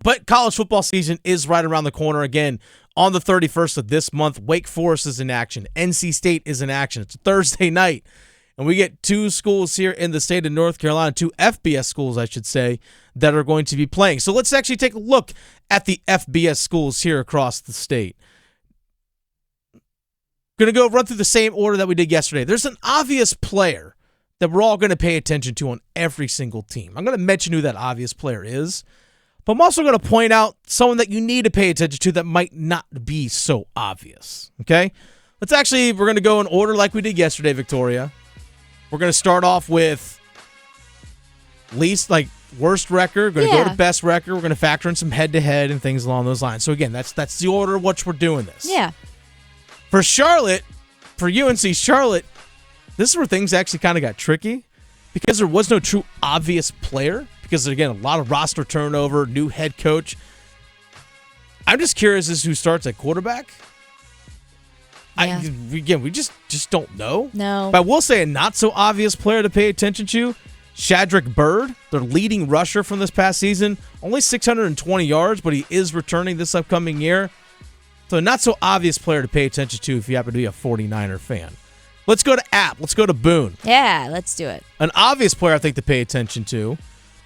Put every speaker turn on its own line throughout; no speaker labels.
But college football season is right around the corner. Again, on the 31st of this month, Wake Forest is in action. NC State is in action. It's a Thursday night. And we get two schools here in the state of North Carolina, two FBS schools, I should say, that are going to be playing. So let's actually take a look at the FBS schools here across the state. Going to go run through the same order that we did yesterday. There's an obvious player that we're all going to pay attention to on every single team. I'm going to mention who that obvious player is, but I'm also going to point out someone that you need to pay attention to that might not be so obvious, okay? We're going to go in order like we did yesterday, Victoria. We're going to start off with worst record, going to go to best record. We're going to factor in some head-to-head and things along those lines. So, again, that's the order in which we're doing this.
Yeah.
For Charlotte, for UNC Charlotte, this is where things actually kind of got tricky because there was no true obvious player because, again, a lot of roster turnover, new head coach. I'm just curious as to who starts at quarterback.
Yeah.
We just don't know.
No.
But I will say a not-so-obvious player to pay attention to, Shadrick Byrd, their leading rusher from this past season, only 620 yards, but he is returning this upcoming year. So a not-so-obvious player to pay attention to if you happen to be a 49er fan. Let's go to App. Let's go to Boone.
Yeah, let's do it.
An obvious player I think to pay attention to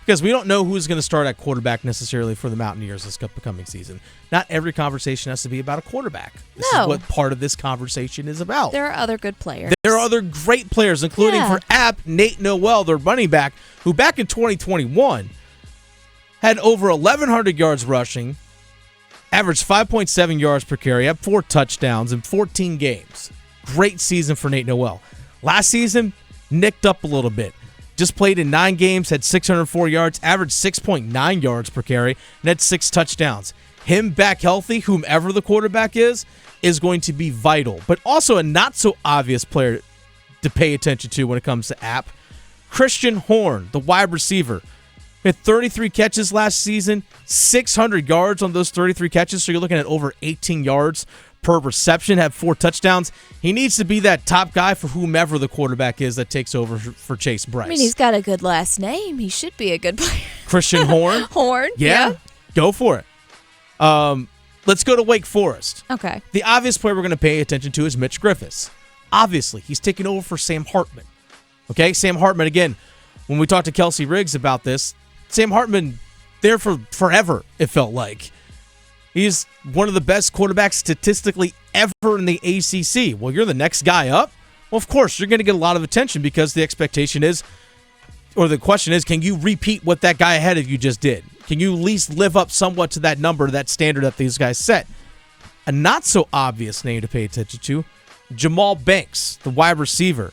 because we don't know who's going to start at quarterback necessarily for the Mountaineers this upcoming season. Not every conversation has to be about a quarterback. This is what part of this conversation is about.
There are other good players.
There are other great players, including for App, Nate Noel, their running back, who back in 2021 had over 1,100 yards rushing, averaged 5.7 yards per carry, had 4 touchdowns in 14 games. Great season for Nate Noel. Last season, nicked up a little bit. Just played in 9 games, had 604 yards, averaged 6.9 yards per carry, and had 6 touchdowns. Him back healthy, whomever the quarterback is going to be vital. But also a not-so-obvious player to pay attention to when it comes to App. Christian Horn, the wide receiver. Had 33 catches last season, 600 yards on those 33 catches, so you're looking at over 18 yards per reception, had 4 touchdowns. He needs to be that top guy for whomever the quarterback is that takes over for Chase Bryce.
I mean, he's got a good last name. He should be a good player.
Christian Horn?
Horn?
Yeah. Go for it. Let's go to Wake Forest.
Okay.
The obvious player we're going to pay attention to is Mitch Griffiths. Obviously, he's taking over for Sam Hartman. Okay, Sam Hartman, again, when we talked to Kelsey Riggs about this, Sam Hartman, there for forever, it felt like. He's one of the best quarterbacks statistically ever in the ACC. Well, you're the next guy up. Well, of course, you're going to get a lot of attention because the expectation is, or the question is, can you repeat what that guy ahead of you just did? Can you at least live up somewhat to that number, that standard that these guys set? A not-so-obvious name to pay attention to, Jamal Banks, the wide receiver.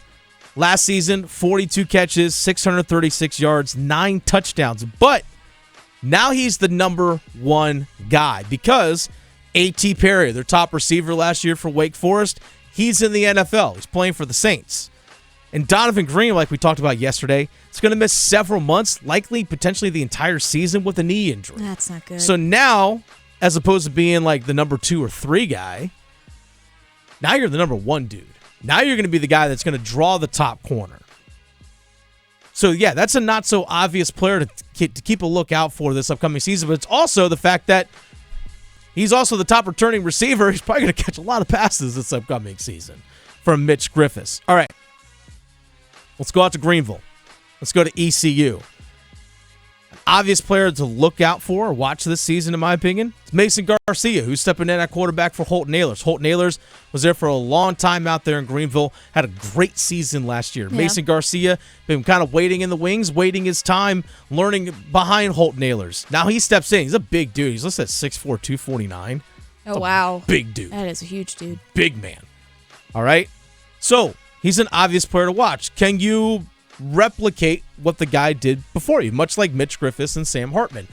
Last season, 42 catches, 636 yards, 9 touchdowns. But now he's the number 1 guy because A.T. Perry, their top receiver last year for Wake Forest, he's in the NFL. He's playing for the Saints. And Donovan Green, like we talked about yesterday, is going to miss several months, likely potentially the entire season with a knee injury.
That's not good.
So now, as opposed to being like the number 2 or 3 guy, now you're the number 1 dude. Now you're going to be the guy that's going to draw the top corner. So, yeah, that's a not-so-obvious player to keep a lookout for this upcoming season. But it's also the fact that he's also the top returning receiver. He's probably going to catch a lot of passes this upcoming season from Mitch Griffiths. All right, let's go out to Greenville. Let's go to ECU. An obvious player to look out for or watch this season, in my opinion, it's Mason Garcia, who's stepping in at quarterback for Holton Ahlers. Holton Ahlers was there for a long time out there in Greenville, had a great season last year. Yeah. Mason Garcia been kind of waiting in the wings, waiting his time, learning behind Holton Ahlers. Now he steps in. He's a big dude. He's listed at 6'4", 249.
Oh, wow.
Big dude.
That is a huge dude.
Big man. All right? So, he's an obvious player to watch. Can you replicate what the guy did before you, much like Mitch Griffiths and Sam Hartman?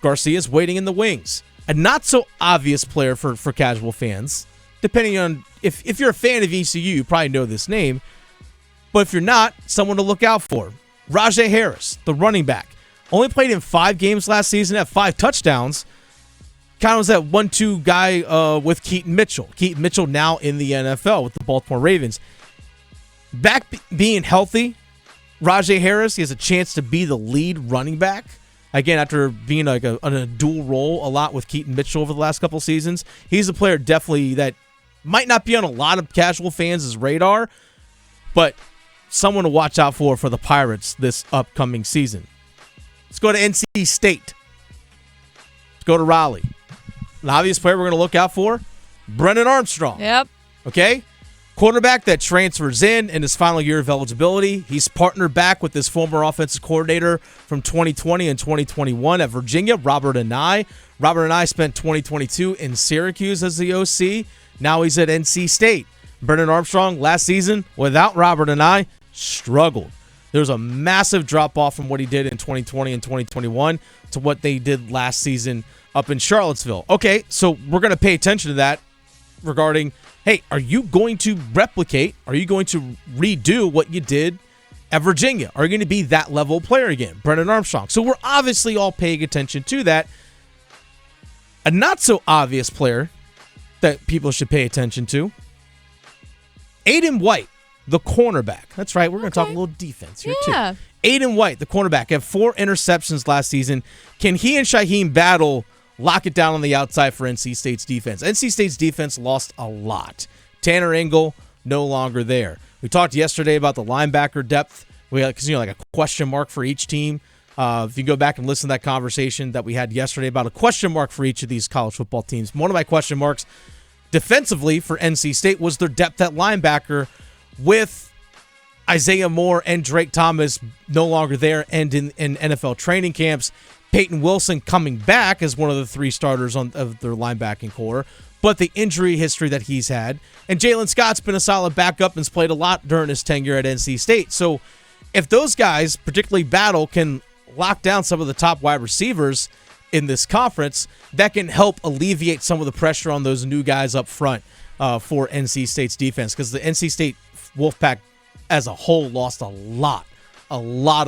Garcia's waiting in the wings. A not-so-obvious player for casual fans, depending on if you're a fan of ECU, you probably know this name, but if you're not, someone to look out for. Rajay Harris, the running back. Only played in 5 games last season, had 5 touchdowns. Kind of was that 1-2 guy with Keaton Mitchell. Keaton Mitchell now in the NFL with the Baltimore Ravens. Back being healthy, Rajay Harris, he has a chance to be the lead running back Again, after being like on a dual role a lot with Keaton Mitchell over the last couple seasons, he's a player definitely that might not be on a lot of casual fans' radar, but someone to watch out for the Pirates this upcoming season. Let's go to NC State. Let's go to Raleigh. An obvious player we're going to look out for, Brennan Armstrong.
Yep.
Okay? Quarterback that transfers in his final year of eligibility. He's partnered back with his former offensive coordinator from 2020 and 2021 at Virginia, Robert Anae. Robert Anae spent 2022 in Syracuse as the OC. Now he's at NC State. Brennan Armstrong, last season, without Robert Anae, struggled. There was a massive drop-off from what he did in 2020 and 2021 to what they did last season up in Charlottesville. Okay, so we're going to pay attention to that regarding, hey, are you going to replicate, are you going to redo what you did at Virginia? Are you going to be that level of player again, Brennan Armstrong? So we're obviously all paying attention to that. A not-so-obvious player that people should pay attention to, Aiden White, the cornerback. That's right, we're going to talk a little defense here too. Aiden White, the cornerback, had 4 interceptions last season. Can he and Shaheem Battle lock it down on the outside for NC State's defense? NC State's defense lost a lot. Tanner Engel, no longer there. We talked yesterday about the linebacker depth. We had, like a question mark for each team. If you go back and listen to that conversation that we had yesterday about a question mark for each of these college football teams, one of my question marks defensively for NC State was their depth at linebacker with Isaiah Moore and Drake Thomas no longer there and in NFL training camps. Peyton Wilson coming back as one of the 3 starters of their linebacking core, but the injury history that he's had. And Jalen Scott's been a solid backup and has played a lot during his tenure at NC State. So if those guys, particularly Battle, can lock down some of the top wide receivers in this conference, that can help alleviate some of the pressure on those new guys up front for NC State's defense, because the NC State Wolfpack as a whole lost a lot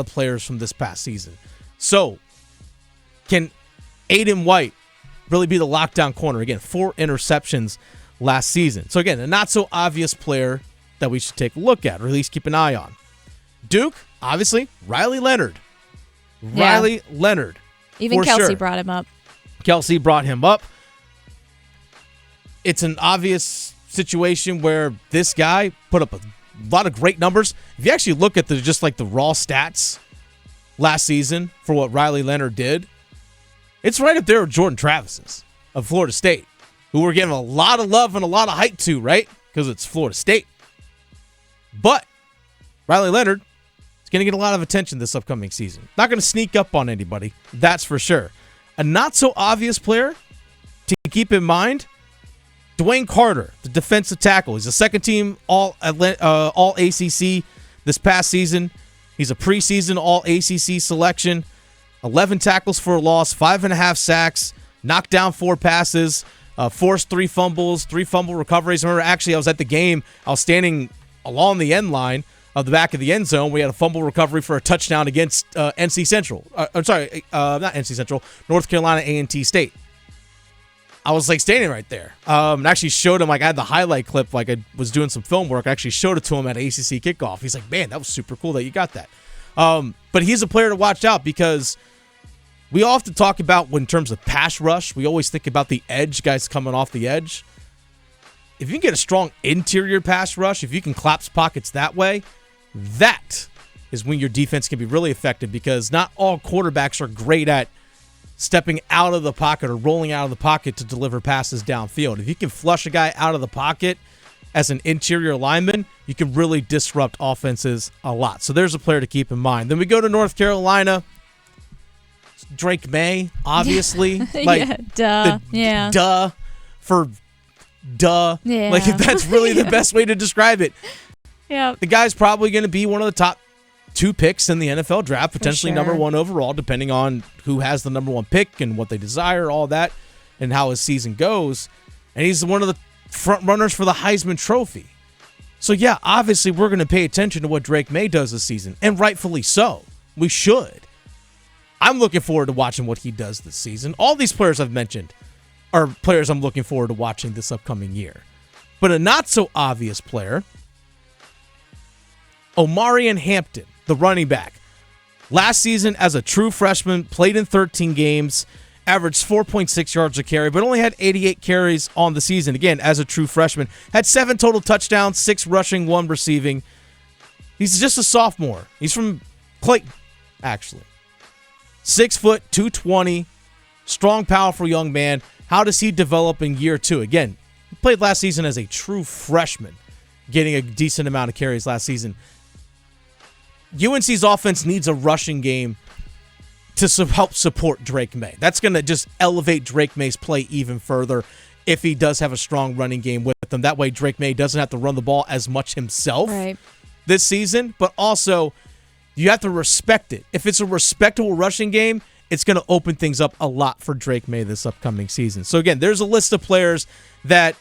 of players from this past season. So can Aiden White really be the lockdown corner? Again, 4 interceptions last season. So again, a not-so-obvious player that we should take a look at, or at least keep an eye on. Duke, obviously, Riley Leonard. Riley Leonard.
Even Kelsey brought him up.
Kelsey brought him up. It's an obvious situation where this guy put up a lot of great numbers. If you actually look at the raw stats last season for what Riley Leonard did, it's right up there with Jordan Travis's of Florida State, who we're giving a lot of love and a lot of hype to, right? Because it's Florida State. But Riley Leonard is going to get a lot of attention this upcoming season. Not going to sneak up on anybody, that's for sure. A not-so-obvious player to keep in mind, Dwayne Carter, the defensive tackle. He's a second-team All-ACC this past season. He's a preseason All-ACC selection. 11 tackles for a loss, 5.5 sacks, knocked down 4 passes, forced 3 fumbles, 3 fumble recoveries. Remember, actually, I was at the game. I was standing along the end line of the back of the end zone. We had a fumble recovery for a touchdown against NC Central. Not NC Central, North Carolina A&T State. I was standing right there. And actually showed him, I had the highlight clip, I was doing some film work. I actually showed it to him at ACC kickoff. He's like, man, that was super cool that you got that. But he's a player to watch out, because we often talk about, in terms of pass rush, we always think about the edge, guys coming off the edge. If you can get a strong interior pass rush, if you can collapse pockets that way, that is when your defense can be really effective, because not all quarterbacks are great at stepping out of the pocket or rolling out of the pocket to deliver passes downfield. If you can flush a guy out of the pocket as an interior lineman, you can really disrupt offenses a lot. So there's a player to keep in mind. Then we go to North Carolina. Drake May, obviously.
Duh.
Duh.
Yeah.
That's really the best way to describe it.
Yeah.
The guy's probably going to be one of the top 2 picks in the NFL draft, potentially number 1 overall, depending on who has the number 1 pick and what they desire, all that, and how his season goes. And he's one of the front runners for the Heisman Trophy. So, yeah, obviously we're going to pay attention to what Drake May does this season, and rightfully so. We should. I'm looking forward to watching what he does this season. All these players I've mentioned are players I'm looking forward to watching this upcoming year. But a not-so-obvious player, Omarion Hampton, the running back. Last season, as a true freshman, played in 13 games, averaged 4.6 yards a carry, but only had 88 carries on the season. Again, as a true freshman, had 7 total touchdowns, 6 rushing, 1 receiving. He's just a sophomore. He's from Clayton, actually. 6 foot, 220, strong, powerful young man. How does he develop in year 2? Again, he played last season as a true freshman, getting a decent amount of carries last season. UNC's offense needs a rushing game to help support Drake May. That's going to just elevate Drake May's play even further if he does have a strong running game with them. That way Drake May doesn't have to run the ball as much himself this season, but also you have to respect it. If it's a respectable rushing game, it's going to open things up a lot for Drake May this upcoming season. So again, there's a list of players that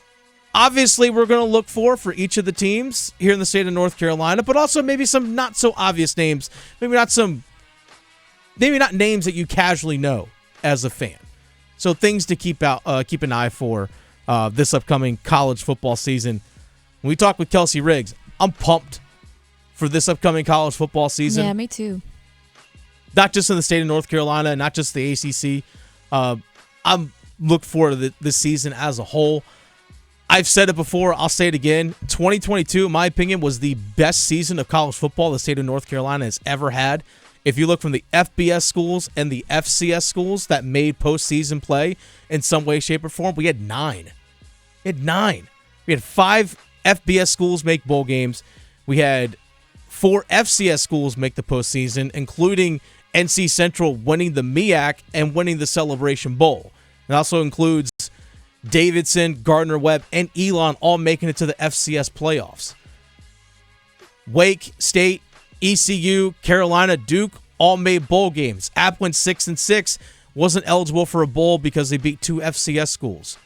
obviously we're going to look for each of the teams here in the state of North Carolina, but also maybe some not so obvious names, maybe not names that you casually know as a fan. So things to keep an eye for this upcoming college football season. When we talk with Kelsey Riggs, I'm pumped for this upcoming college football season.
Yeah, me too.
Not just in the state of North Carolina, not just the ACC. I'm looking forward to this season as a whole. I've said it before, I'll say it again. 2022, in my opinion, was the best season of college football the state of North Carolina has ever had. If you look from the FBS schools and the FCS schools that made postseason play in some way, shape, or form, we had 9. We had 5 FBS schools make bowl games. We had 4 FCS schools make the postseason, including NC Central winning the MEAC and winning the Celebration Bowl. It also includes Davidson, Gardner-Webb, and Elon all making it to the FCS playoffs. Wake, State, ECU, Carolina, Duke all made bowl games. App went 6-6, wasn't eligible for a bowl because they beat 2 FCS schools.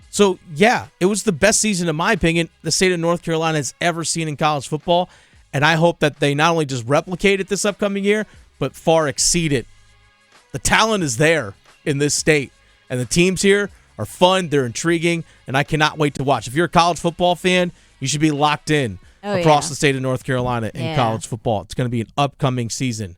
So, yeah, it was the best season, in my opinion, the state of North Carolina has ever seen in college football, and I hope that they not only just replicate it this upcoming year, but far exceed it. The talent is there in this state, and the teams here are fun, they're intriguing, and I cannot wait to watch. If you're a college football fan, you should be locked in across the state of North Carolina in college football. It's going to be an upcoming season